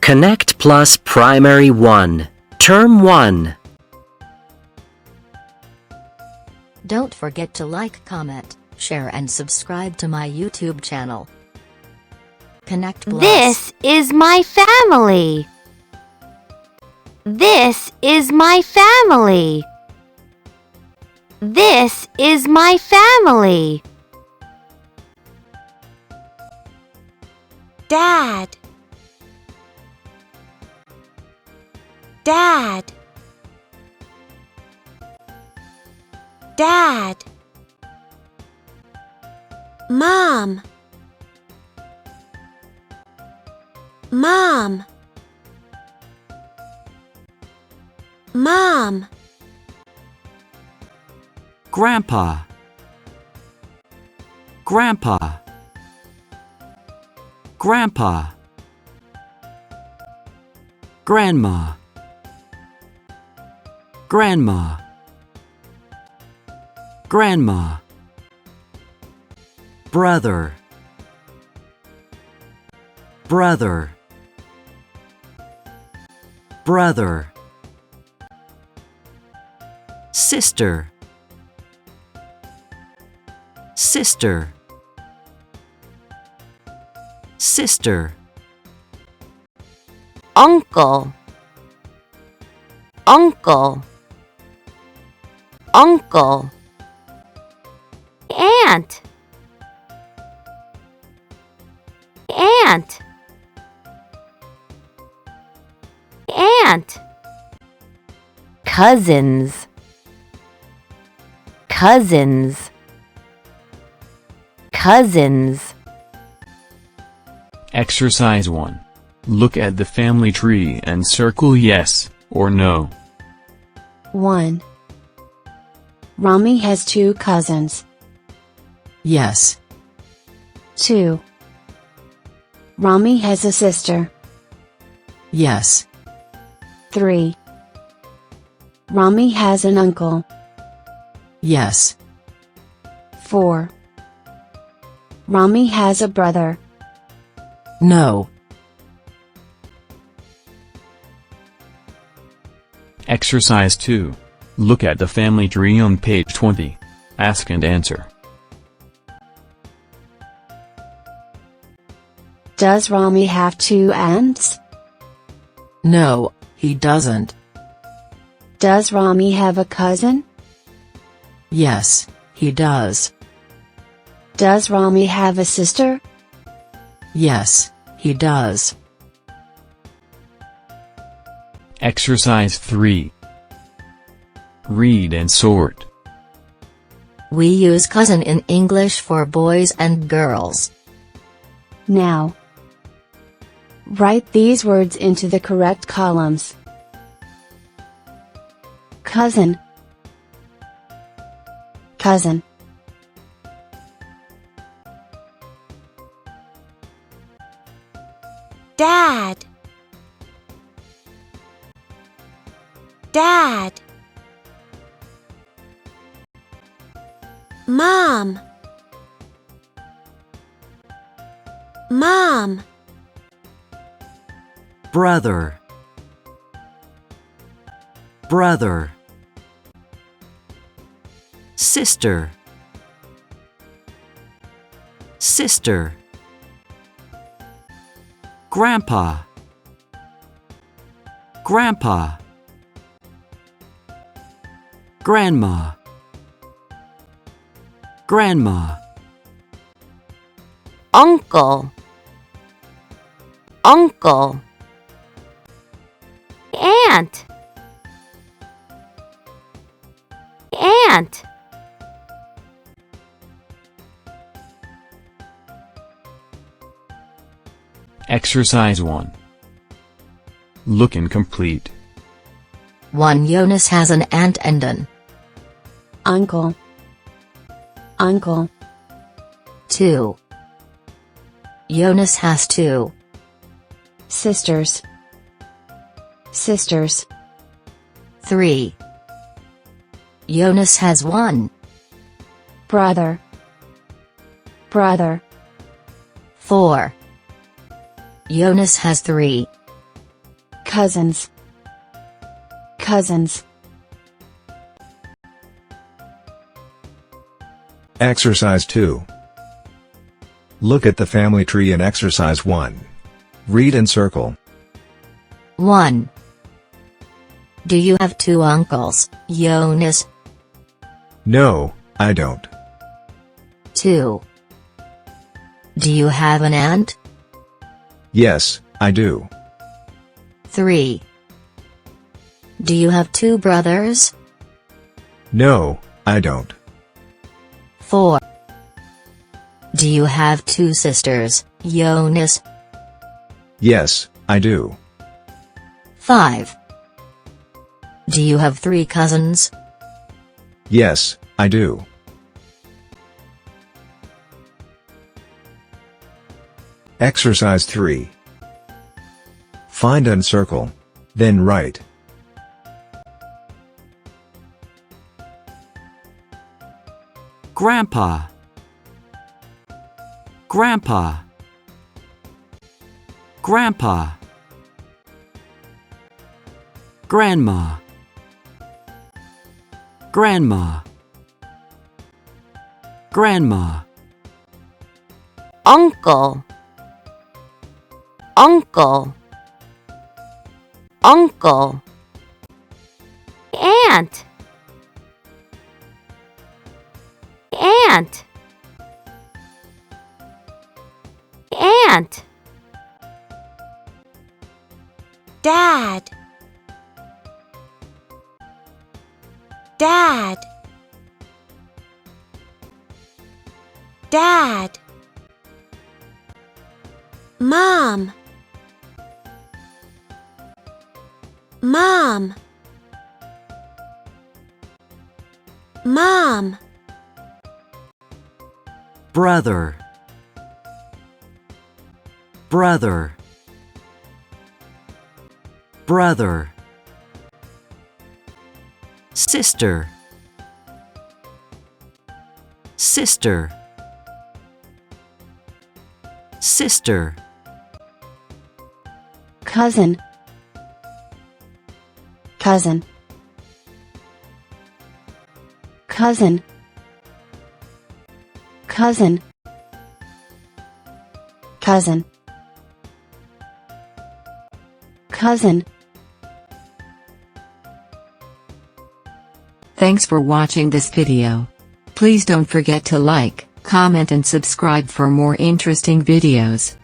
Connect Plus Primary 1, Term 1. Don't forget to like, comment, share and subscribe to my YouTube channel. Connect Plus. This is my family. This is my family. This is my family. Dad. Dad. Dad. Mom. Mom. Mom. Grandpa. Grandpa. Grandpa. Grandma. Grandma. Grandma. Brother. Brother. Brother. Sister. Sister. Sister. Uncle. Uncle. Uncle. Aunt. Aunt. Aunt. Cousins. Cousins. Cousins. Exercise 1. Look at the family tree and circle yes or no. 1. Rami has 2 cousins. Yes. 2. Rami has a sister. Yes. 3. Rami has an uncle. Yes. 4. Rami has a brother. No. Exercise 2. Look at the family tree on page 20. Ask and answer. Does Rami have 2 aunts? No, he doesn't. Does Rami have a cousin? Yes, he does. Does Rami have a sister? Yes, he does. Exercise 3. Read and sort. We use cousin in English for boys and girls. Now, write these words into the correct columns. Cousin. Cousin. Dad. Dad. Mom. Mom. Brother. Brother. Sister. Sister. Grandpa. Grandpa. Grandma. Grandma. Uncle. Uncle. Aunt. Aunt. Exercise 1. Look incomplete. 1. Jonas has an aunt and an Uncle. Uncle. 2. Jonas has 2 Sisters. Sisters. 3. Jonas has 1 Brother. Brother. 4. Jonas has 3 Cousins. Cousins. Exercise 2. Look at the family tree in Exercise 1. Read and circle. 1. Do you have two uncles, Jonas? No, I don't. 2. Do you have an aunt? Yes, I do. 3. Do you have two brothers? No, I don't. 4. Do you have two sisters, Jonas? Yes, I do. 5. Do you have 3 cousins? Yes, I do. Exercise 3. Find and circle. Then write. Grandpa. Grandpa. Grandpa. Grandma. Grandma. Grandma. Uncle. Uncle. Uncle. Aunt. Aunt. Aunt. Dad. Dad. Dad. Mom. Mom. Mom. Brother. Brother. Brother. Sister. Sister. Sister. Cousin. Cousin. Cousin. Cousin. Cousin. Cousin. Thanks for watching this video. Please don't forget to like, comment and subscribe for more interesting videos.